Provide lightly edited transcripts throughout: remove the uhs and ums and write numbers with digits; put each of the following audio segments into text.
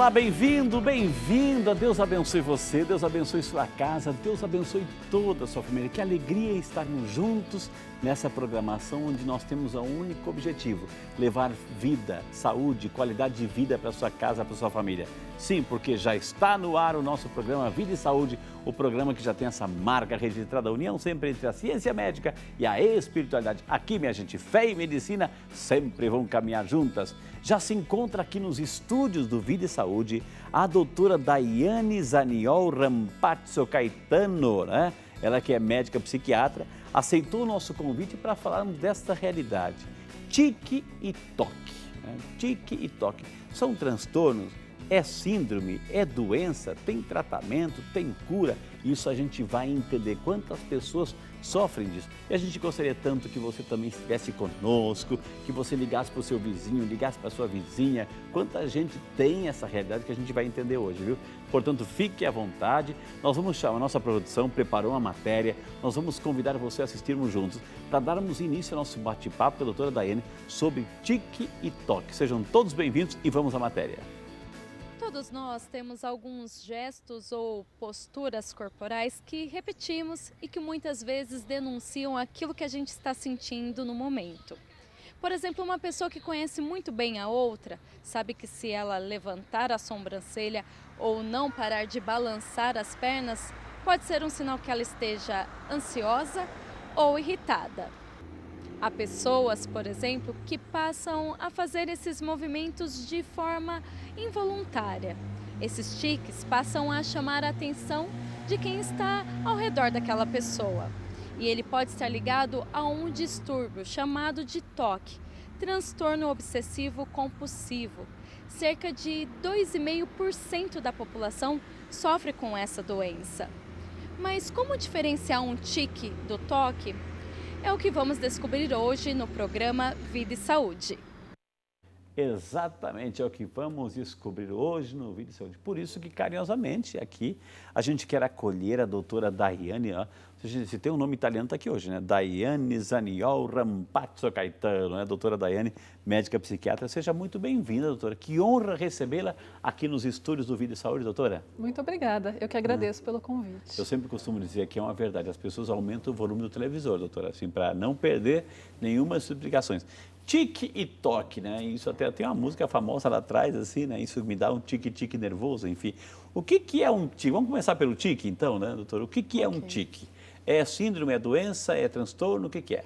Olá, bem-vindo, bem-vinda. Deus abençoe você, Deus abençoe sua casa, Deus abençoe toda a sua família. Que alegria estarmos juntos nessa programação onde nós temos um único objetivo: levar vida, saúde, qualidade de vida para sua casa, para sua família. Sim, porque já está no ar o nosso programa Vida e Saúde, o programa que já tem essa marca registrada, a união sempre entre a ciência médica e a espiritualidade. Aqui, minha gente, fé e medicina sempre vão caminhar juntas. Já se encontra aqui nos estúdios do Vida e Saúde a doutora Daiane Zaniol Rampazzo Caetano, né? Ela que é médica psiquiatra, aceitou o nosso convite para falarmos desta realidade. Tique e toque. Né? Tique e toque são transtornos. É síndrome, é doença, tem tratamento, tem cura. Isso a gente vai entender quantas pessoas sofrem disso. E a gente gostaria tanto que você também estivesse conosco, que você ligasse para o seu vizinho, ligasse para a sua vizinha. Quanta gente tem essa realidade que a gente vai entender hoje, viu? Portanto, fique à vontade. Nós vamos chamar, a nossa produção preparou uma matéria, nós vamos convidar você a assistirmos juntos para darmos início ao nosso bate-papo com a doutora Daiane sobre tique e toque. Sejam todos bem-vindos e vamos à matéria. Todos nós temos alguns gestos ou posturas corporais que repetimos e que muitas vezes denunciam aquilo que a gente está sentindo no momento. Por exemplo, uma pessoa que conhece muito bem a outra, sabe que se ela levantar a sobrancelha ou não parar de balançar as pernas, pode ser um sinal que ela esteja ansiosa ou irritada. Há pessoas, por exemplo, que passam a fazer esses movimentos de forma involuntária. Esses tiques passam a chamar a atenção de quem está ao redor daquela pessoa. E ele pode estar ligado a um distúrbio chamado de TOC, transtorno obsessivo compulsivo. Cerca de 2,5% da população sofre com essa doença. Mas como diferenciar um tique do TOC? É o que vamos descobrir hoje no programa Vida e Saúde. Exatamente, é o que vamos descobrir hoje no Vida e Saúde. Por isso que, carinhosamente, aqui a gente quer acolher a doutora Daiane, ó. Se tem um nome italiano, está aqui hoje, né? Daiane Zaniol Rampazzo Caetano, né? Doutora Daiane, médica psiquiatra. Seja muito bem-vinda, doutora. Que honra recebê-la aqui nos estúdios do Vida e Saúde, doutora. Muito obrigada, eu que agradeço pelo convite. Eu sempre costumo dizer que é uma verdade, as pessoas aumentam o volume do televisor, doutora, assim, para não perder nenhuma das explicações. Tique e toque, né? Isso até tem uma música famosa lá atrás, assim, né? Isso me dá um tique-tique nervoso, enfim. O que é um tique? Vamos começar pelo tique, então, né, doutora? O que é um tique? É síndrome, é doença, é transtorno, o que é?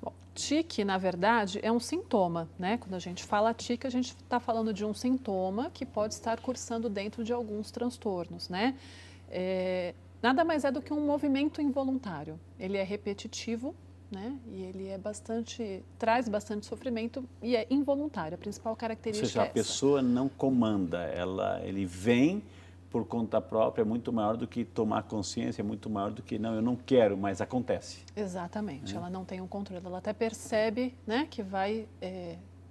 Bom, tique, na verdade, é um sintoma, né? Quando a gente fala tique, a gente está falando de um sintoma que pode estar cursando dentro de alguns transtornos, né? Nada mais é do que um movimento involuntário. Ele é repetitivo, né? E ele traz bastante sofrimento e é involuntário. A principal característica é essa. Ou seja, a pessoa não comanda, ele vem por conta própria, é muito maior do que tomar consciência, é muito maior do que, não, eu não quero, mas acontece. Exatamente, ela não tem um controle, ela até percebe, né, que vai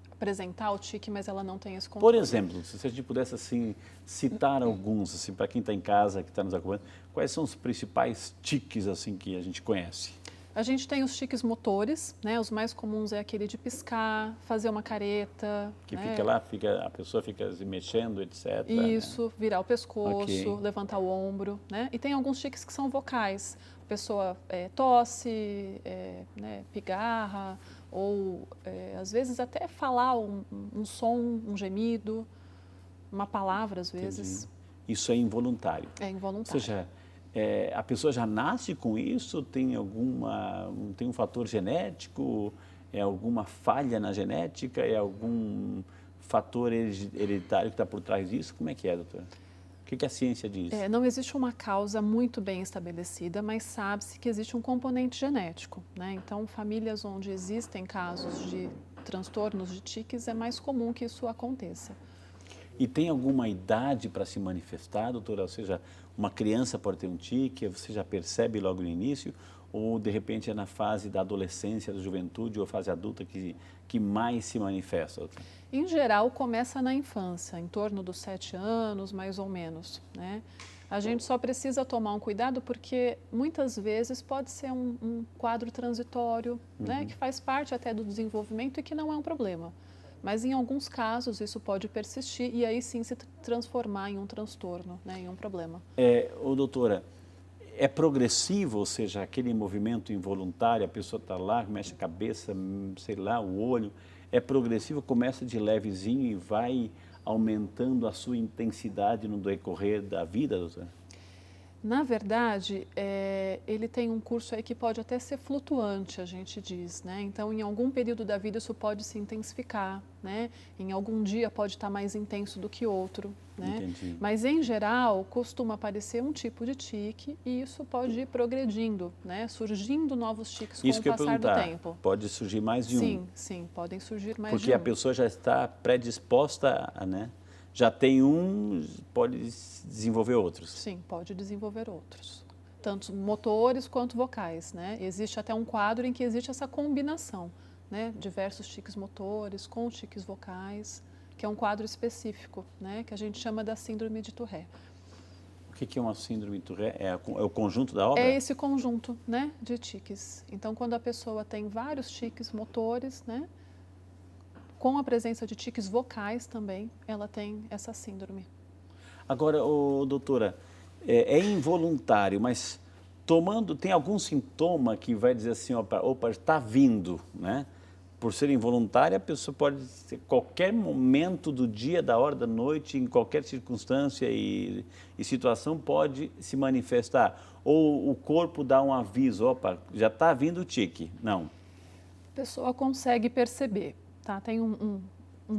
apresentar o tique, mas ela não tem esse controle. Por exemplo, se a gente pudesse, assim, citar alguns, assim, para quem está em casa, que está nos acompanhando, quais são os principais tiques, assim, que a gente conhece? A gente tem os tiques motores, né? Os mais comuns é aquele de piscar, fazer uma careta. Que né? fica lá, a pessoa fica se mexendo, etc. Isso, né? virar o pescoço, Okay. levantar o ombro, né? E tem alguns tiques que são vocais. A pessoa tosse, né, pigarra, ou às vezes até falar um som, um gemido, uma palavra às vezes. Entendi. Isso é involuntário. É involuntário. Ou seja, a pessoa já nasce com isso? Tem um fator genético? É alguma falha na genética? É algum fator hereditário que está por trás disso? Como é que é, doutora? O que a ciência diz? Não existe uma causa muito bem estabelecida, mas sabe-se que existe um componente genético, né? Então, famílias onde existem casos de transtornos de tiques, é mais comum que isso aconteça. E tem alguma idade para se manifestar, doutora? Ou seja, uma criança pode ter um tique, você já percebe logo no início? Ou, de repente, é na fase da adolescência, da juventude ou fase adulta que mais se manifesta, doutora? Em geral, começa na infância, em torno dos 7 anos, mais ou menos, né? A gente só precisa tomar um cuidado porque muitas vezes pode ser um quadro transitório, né? Que faz parte até do desenvolvimento e que não é um problema. Mas em alguns casos isso pode persistir e aí sim se transformar em um transtorno, né, em um problema. Doutora, é progressivo, ou seja, aquele movimento involuntário, a pessoa está lá, mexe a cabeça, sei lá, o olho, é progressivo, começa de levezinho e vai aumentando a sua intensidade no decorrer da vida, doutora? Na verdade, ele tem um curso aí que pode até ser flutuante, a gente diz, né? Então, em algum período da vida isso pode se intensificar, né? Em algum dia pode estar mais intenso do que outro, né? Entendi. Mas, em geral, costuma aparecer um tipo de tique e isso pode ir progredindo, né? Surgindo novos tiques com o passar do tempo. Pode surgir mais de um? Sim, sim, podem surgir mais de um. Porque a pessoa já está predisposta, né? Já tem um, pode desenvolver outros. Sim, pode desenvolver outros. Tanto motores quanto vocais, né? Existe até um quadro em que existe essa combinação, né? Diversos tiques motores com tiques vocais, que é um quadro específico, né? Que a gente chama da síndrome de Tourette. O que é uma síndrome de Tourette? É o conjunto da obra? É esse conjunto, né, de tiques. Então, quando a pessoa tem vários tiques motores, né? Com a presença de tiques vocais também, ela tem essa síndrome. Agora, doutora, é involuntário, mas tem algum sintoma que vai dizer assim, opa, está vindo, né? Por ser involuntário, a pessoa pode, qualquer momento do dia, da hora, da noite, em qualquer circunstância e situação, pode se manifestar. Ou o corpo dá um aviso, opa, já está vindo o tique. Não. A pessoa consegue perceber. Tá, tem um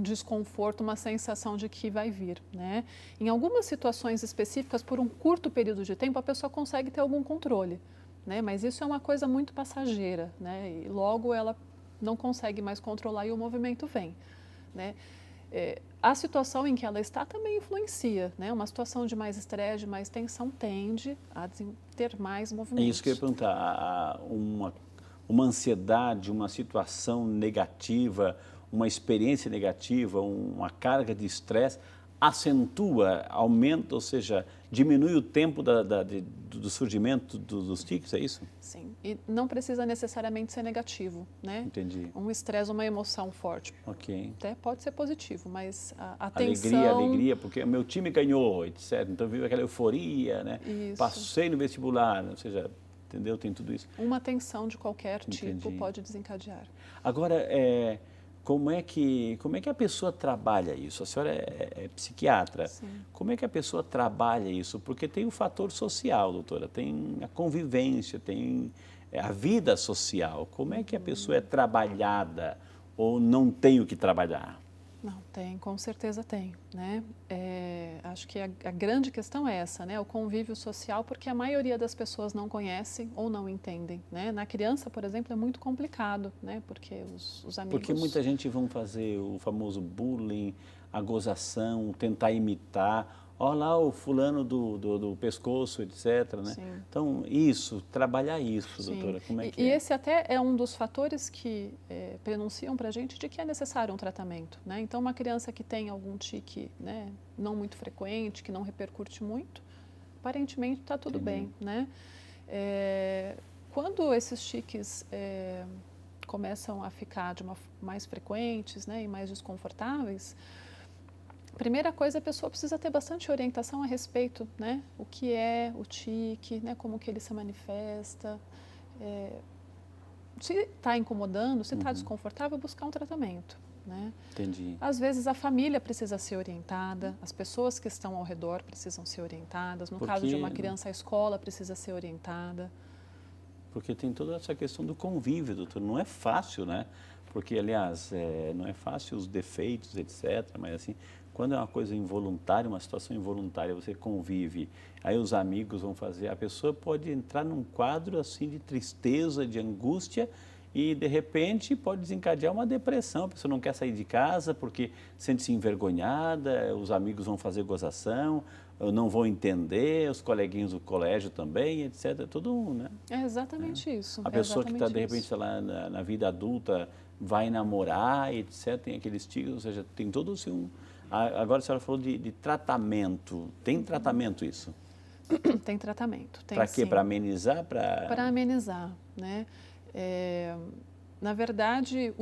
desconforto, uma sensação de que vai vir, né? Em algumas situações específicas, por um curto período de tempo, a pessoa consegue ter algum controle, né? Mas isso é uma coisa muito passageira, né? E logo ela não consegue mais controlar e o movimento vem, né? A situação em que ela está também influencia, né? Uma situação de mais estresse, de mais tensão, tende a ter mais movimentos. É isso que eu ia perguntar, uma ansiedade, uma situação negativa, uma experiência negativa, uma carga de estresse, acentua, aumenta, ou seja, diminui o tempo do surgimento dos tiques, é isso? Sim, e não precisa necessariamente ser negativo, né? Entendi. Um estresse, uma emoção forte. Ok. Até pode ser positivo, mas a tensão... Alegria, porque o meu time ganhou, etc. Então, vive aquela euforia, né? Isso. Passei no vestibular, ou seja, entendeu? Tem tudo isso. Uma tensão de qualquer Entendi. tipo pode desencadear. Agora, como é que a pessoa trabalha isso? A senhora é psiquiatra. Sim. Como é que a pessoa trabalha isso? Porque tem o fator social, doutora, tem a convivência, tem a vida social. Como é que a pessoa é trabalhada ou não tem o que trabalhar? Não, tem, com certeza tem, né? Acho que a grande questão é essa, né? O convívio social, porque a maioria das pessoas não conhecem ou não entendem, né? Na criança, por exemplo, é muito complicado, né? Porque os amigos... Porque muita gente vão fazer o famoso bullying, a gozação, tentar imitar. Olha lá o fulano do pescoço, etc. Né? Sim. Então, trabalhar isso, Sim. doutora, como é que E é? esse até é um dos fatores que prenunciam para a gente de que é necessário um tratamento, né? Então, uma criança que tem algum tique, né, não muito frequente, que não repercute muito, aparentemente está tudo bem, né? Quando esses tiques começam a ficar mais frequentes, né, e mais desconfortáveis, primeira coisa, a pessoa precisa ter bastante orientação a respeito, né? O que é o tique, né? Como que ele se manifesta. Se está incomodando, se está desconfortável, buscar um tratamento, né? Entendi. Às vezes a família precisa ser orientada, as pessoas que estão ao redor precisam ser orientadas. No caso de uma criança, a escola precisa ser orientada. Porque tem toda essa questão do convívio, doutor. Não é fácil, né? Porque, aliás, não é fácil os defeitos, etc. Mas, assim, quando é uma coisa involuntária, uma situação involuntária, você convive, aí os amigos vão fazer, a pessoa pode entrar num quadro, assim, de tristeza, de angústia, e, de repente, pode desencadear uma depressão. A pessoa não quer sair de casa porque sente-se envergonhada, os amigos vão fazer gozação, não vão entender, os coleguinhas do colégio também, etc. Tudo, né? É exatamente isso. A pessoa que está, de repente, sei lá, na vida adulta, vai namorar, etc., tem aqueles tiques, ou seja, tem todo assim, Agora a senhora falou de tratamento. Tem tratamento isso? Tem tratamento. Para quê? Para amenizar? Para amenizar, né? Na verdade,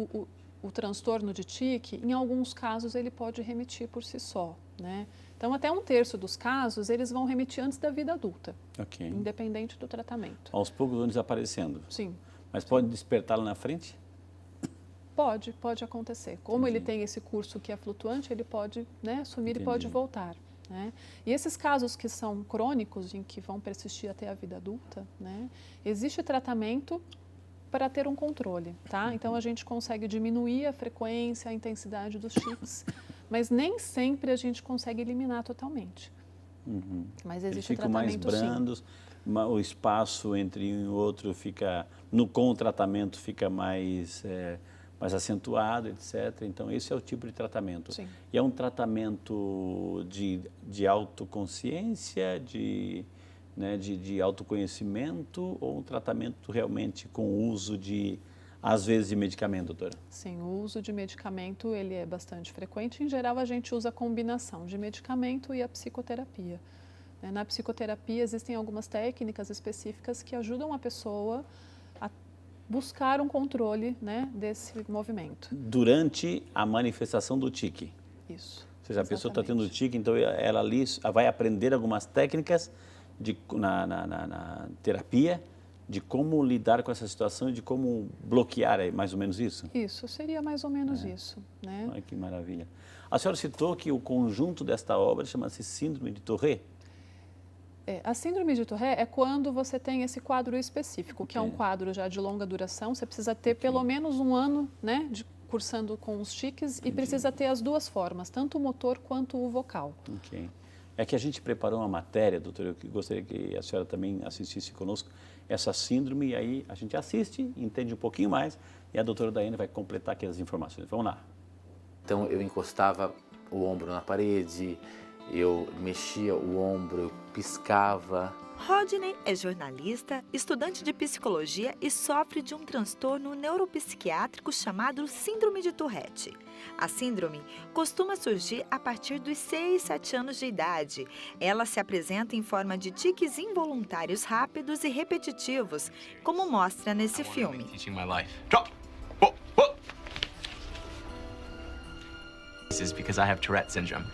o transtorno de tique, em alguns casos ele pode remitir por si só, né? Então, até 1/3 dos casos, eles vão remitir antes da vida adulta, independente do tratamento. Aos poucos vão desaparecendo? Sim. Mas pode despertar lá na frente? Pode acontecer. Como ele tem esse curso que é flutuante, ele pode, né, sumir e pode voltar. Né? E esses casos que são crônicos, em que vão persistir até a vida adulta, né, existe tratamento para ter um controle, tá? Então, a gente consegue diminuir a frequência, a intensidade dos tiques, mas nem sempre a gente consegue eliminar totalmente. Mas existe tratamento, mais brandos, o espaço entre um e outro fica, com o tratamento fica mais acentuado, etc. Então, esse é o tipo de tratamento. Sim. E é um tratamento de autoconsciência, de autoconhecimento, ou um tratamento realmente com uso às vezes, de medicamento, doutora? Sim, o uso de medicamento ele é bastante frequente. Em geral, a gente usa a combinação de medicamento e a psicoterapia. Na psicoterapia, existem algumas técnicas específicas que ajudam a pessoa a buscar um controle, né, desse movimento. Durante a manifestação do tique? Isso. Ou seja, a pessoa está tendo tique, então ela ali vai aprender algumas técnicas na terapia de como lidar com essa situação e de como bloquear, é mais ou menos isso? Isso, seria mais ou menos isso. Né? Ai, que maravilha. A senhora citou que o conjunto desta obra chama-se Síndrome de Tourette? A síndrome de Tourette é quando você tem esse quadro específico, que é um quadro já de longa duração, você precisa ter pelo menos 1 ano, né, cursando com os tiques e precisa ter as duas formas, tanto o motor quanto o vocal. Ok. É que a gente preparou uma matéria, doutora, eu gostaria que a senhora também assistisse conosco, essa síndrome, e aí a gente assiste, entende um pouquinho mais, e a doutora Daiane vai completar aqui as informações. Vamos lá. Então, eu encostava o ombro na parede, eu mexia o ombro, eu piscava. Rodney é jornalista, estudante de psicologia e sofre de um transtorno neuropsiquiátrico chamado Síndrome de Tourette. A síndrome costuma surgir a partir dos 6, 7 anos de idade. Ela se apresenta em forma de tiques involuntários rápidos e repetitivos, como mostra nesse filme. This is because I have Tourette syndrome.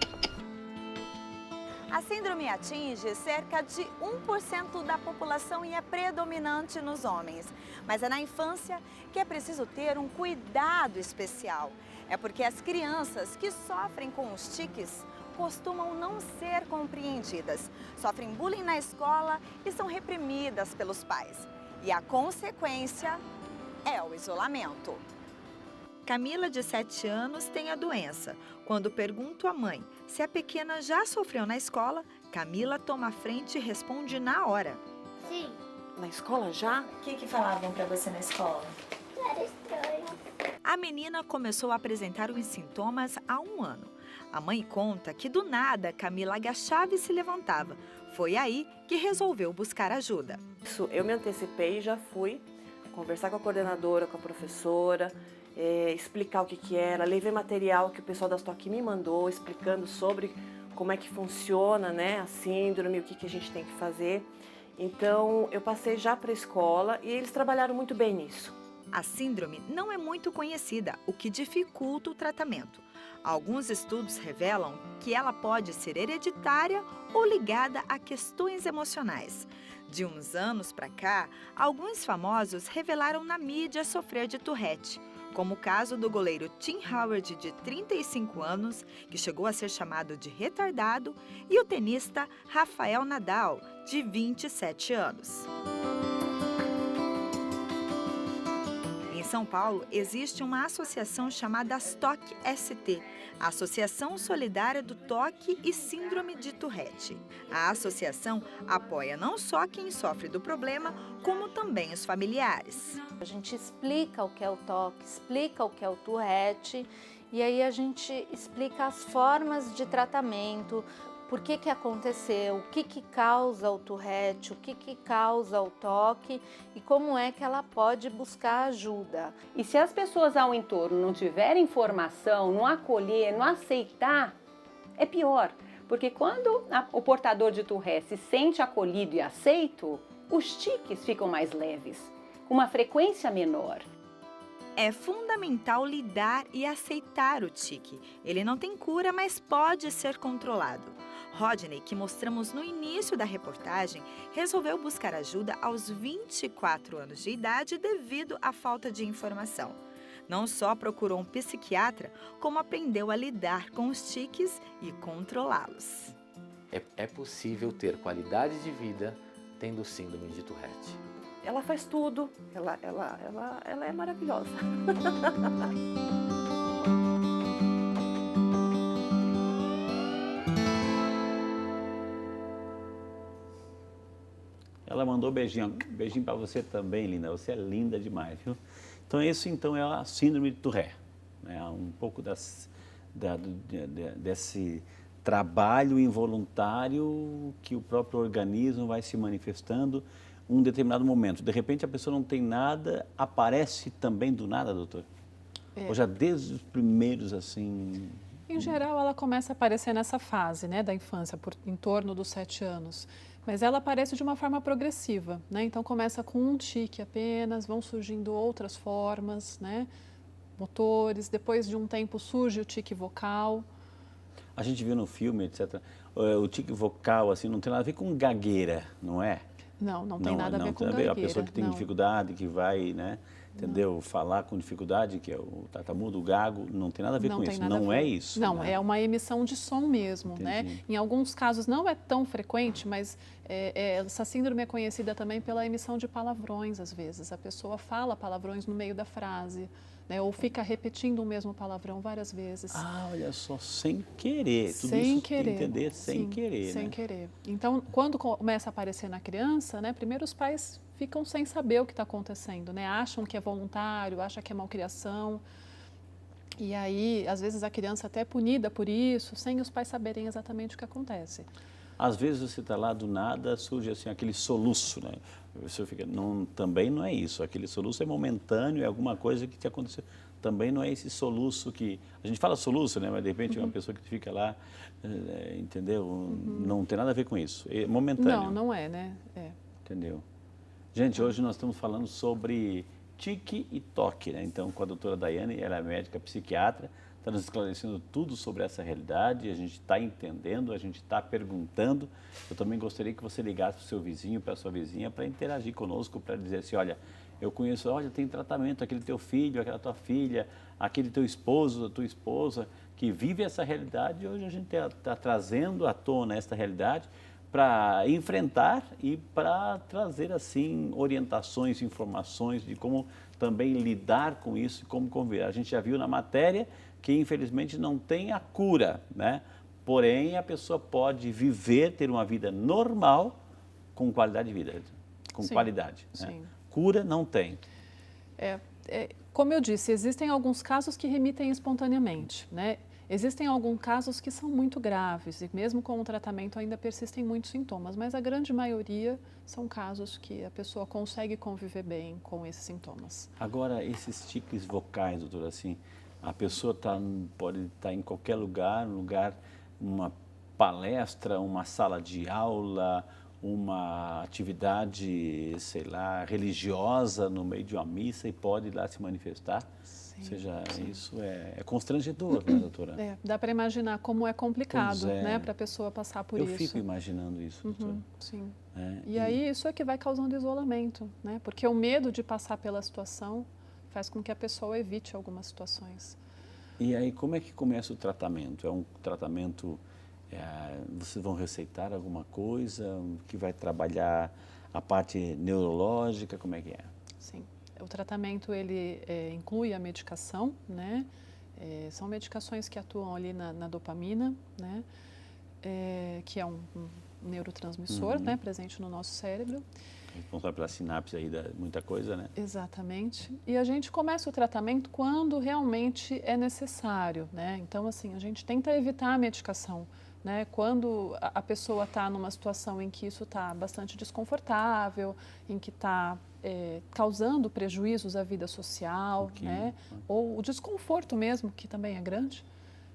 A síndrome atinge cerca de 1% da população e é predominante nos homens. Mas é na infância que é preciso ter um cuidado especial. É porque as crianças que sofrem com os tiques costumam não ser compreendidas, sofrem bullying na escola e são reprimidas pelos pais. E a consequência é o isolamento. Camila, de 7 anos, tem a doença. Quando pergunto à mãe se a pequena já sofreu na escola, Camila toma a frente e responde na hora. Sim. Na escola já? O que falavam para você na escola? Era estranho. A menina começou a apresentar os sintomas há 1 ano. A mãe conta que do nada Camila agachava e se levantava. Foi aí que resolveu buscar ajuda. Eu me antecipei e já fui conversar com a coordenadora, com a professora, explicar o que era. Levei material que o pessoal da STOC me mandou, explicando sobre como é que funciona, né, a síndrome, o que a gente tem que fazer. Então, eu passei já para a escola e eles trabalharam muito bem nisso. A síndrome não é muito conhecida, o que dificulta o tratamento. Alguns estudos revelam que ela pode ser hereditária ou ligada a questões emocionais. De uns anos para cá, alguns famosos revelaram na mídia sofrer de Tourette, como o caso do goleiro Tim Howard, de 35 anos, que chegou a ser chamado de retardado, e o tenista Rafael Nadal, de 27 anos. Em São Paulo, existe uma associação chamada STOC-ST, a Associação Solidária do Toque e Síndrome de Tourette. A associação apoia não só quem sofre do problema, como também os familiares. A gente explica o que é o toque, explica o que é o Tourette, e aí a gente explica as formas de tratamento, por que aconteceu, o que causa o Tourette, o que causa o toque e como é que ela pode buscar ajuda. E se as pessoas ao entorno não tiverem informação, não acolher, não aceitar, é pior. Porque quando o portador de Tourette se sente acolhido e aceito, os tiques ficam mais leves, com uma frequência menor. É fundamental lidar e aceitar o tique. Ele não tem cura, mas pode ser controlado. Rodney, que mostramos no início da reportagem, resolveu buscar ajuda aos 24 anos de idade devido à falta de informação. Não só procurou um psiquiatra, como aprendeu a lidar com os tiques e controlá-los. É possível ter qualidade de vida tendo síndrome de Tourette. Ela faz tudo, ela é maravilhosa. Ela mandou beijinho. Beijinho para você também, linda. Você é linda demais, viu? Então, isso então é a síndrome de Tourette. Né? Um pouco desse trabalho involuntário que o próprio organismo vai se manifestando em um determinado momento. De repente, a pessoa não tem nada, aparece também do nada, doutor? Ou já desde os primeiros, assim... Em geral, ela começa a aparecer nessa fase, né, da infância, em torno dos 7 anos. Mas ela aparece de uma forma progressiva, né? Então, começa com um tique apenas, vão surgindo outras formas, né? Motores, depois de um tempo surge o tique vocal. A gente viu no filme, etc. O tique vocal, assim, não tem nada a ver com gagueira, não é? Não tem nada a ver com gagueira. A pessoa que tem dificuldade, que vai, né, entendeu? Falar com dificuldade, que é o tartamudo, o gago, não tem nada a ver com isso. Não é isso. Não, né? É uma emissão de som mesmo, né? Em alguns casos não é tão frequente, mas essa síndrome é conhecida também pela emissão de palavrões, às vezes. A pessoa fala palavrões no meio da frase, né? Ou fica repetindo o mesmo palavrão várias vezes. Ah, olha só, sem querer. Tudo sem isso querer. Entender sem querer, Sem né? querer. Então, quando começa a aparecer na criança, né? Primeiro os pais ficam sem saber o que está acontecendo, né? Acham que é voluntário, acham que é malcriação. E aí, às vezes, a criança até é punida por isso, sem os pais saberem exatamente o que acontece. Às vezes você está lá do nada, surge assim aquele soluço, né? Você fica, também não é isso. Aquele soluço é momentâneo, é alguma coisa que te aconteceu. Também não é esse soluço que... A gente fala soluço, né? Mas de repente é uma pessoa que fica lá, entendeu? Não tem nada a ver com isso. É momentâneo. Não é, né? Entendeu? Gente, hoje nós estamos falando sobre tique e toque, né? Então, com a doutora Daiane, ela é médica psiquiatra, está nos esclarecendo tudo sobre essa realidade, a gente está entendendo, a gente está perguntando. Eu também gostaria que você ligasse para o seu vizinho, para a sua vizinha, para interagir conosco, para dizer assim, olha, eu conheço, olha, tem tratamento, aquele teu filho, aquela tua filha, aquele teu esposo, a tua esposa, que vive essa realidade, e hoje a gente está trazendo à tona essa realidade para enfrentar e para trazer, assim, orientações, informações de como também lidar com isso e como conviver. A gente já viu na matéria que, infelizmente, não tem a cura, né? Porém, a pessoa pode viver, ter uma vida normal com qualidade de vida, com qualidade. Né? Cura não tem. Como eu disse, existem alguns casos que remitem espontaneamente, né? Existem alguns casos que são muito graves e mesmo com o tratamento ainda persistem muitos sintomas, mas a grande maioria são casos que a pessoa consegue conviver bem com esses sintomas. Agora, esses tiques vocais, doutora, assim, a pessoa pode estar em qualquer lugar, uma palestra, uma sala de aula, uma atividade, sei lá, religiosa no meio de uma missa e pode ir lá se manifestar. Ou seja, isso é constrangedor, né, doutora? Dá para imaginar como é complicado, né, para a pessoa passar por isso. Eu fico imaginando isso, doutora. Sim. E aí isso é que vai causando isolamento, né? Porque o medo de passar pela situação faz com que a pessoa evite algumas situações. E aí, como é que começa o tratamento? É um tratamento, vocês vão receitar alguma coisa que vai trabalhar a parte neurológica, como é que é? Sim. O tratamento, ele inclui a medicação, né? São medicações que atuam ali na dopamina, né? Que é um neurotransmissor, né? Presente no nosso cérebro. Responsável pela sinapse aí, muita coisa, né? Exatamente. E a gente começa o tratamento quando realmente é necessário, né? Então, assim, a gente tenta evitar a medicação, né? Quando a pessoa está numa situação em que isso está bastante desconfortável, em que está causando prejuízos à vida social, né? Ou o desconforto mesmo, que também é grande,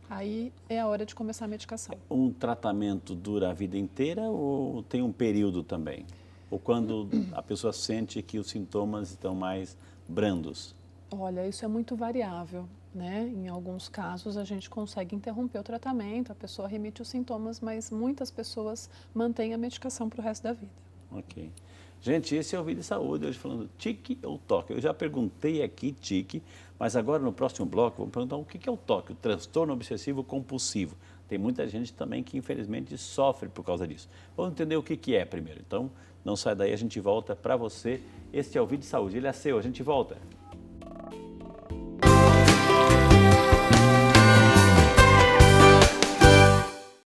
aí é a hora de começar a medicação. Um tratamento dura a vida inteira ou tem um período também? Ou quando a pessoa sente que os sintomas estão mais brandos? Olha, isso é muito variável, né? Em alguns casos a gente consegue interromper o tratamento, a pessoa remite os sintomas, mas muitas pessoas mantêm a medicação para o resto da vida. Ok. Gente, esse é o Vida e Saúde, hoje falando tique ou toque. Eu já perguntei aqui tique, mas agora no próximo bloco vamos perguntar o que é o toque, o transtorno obsessivo compulsivo. Tem muita gente também que infelizmente sofre por causa disso. Vamos entender o que é primeiro. Então, não sai daí, a gente volta para você. Este é o Vida e Saúde, ele é seu, a gente volta.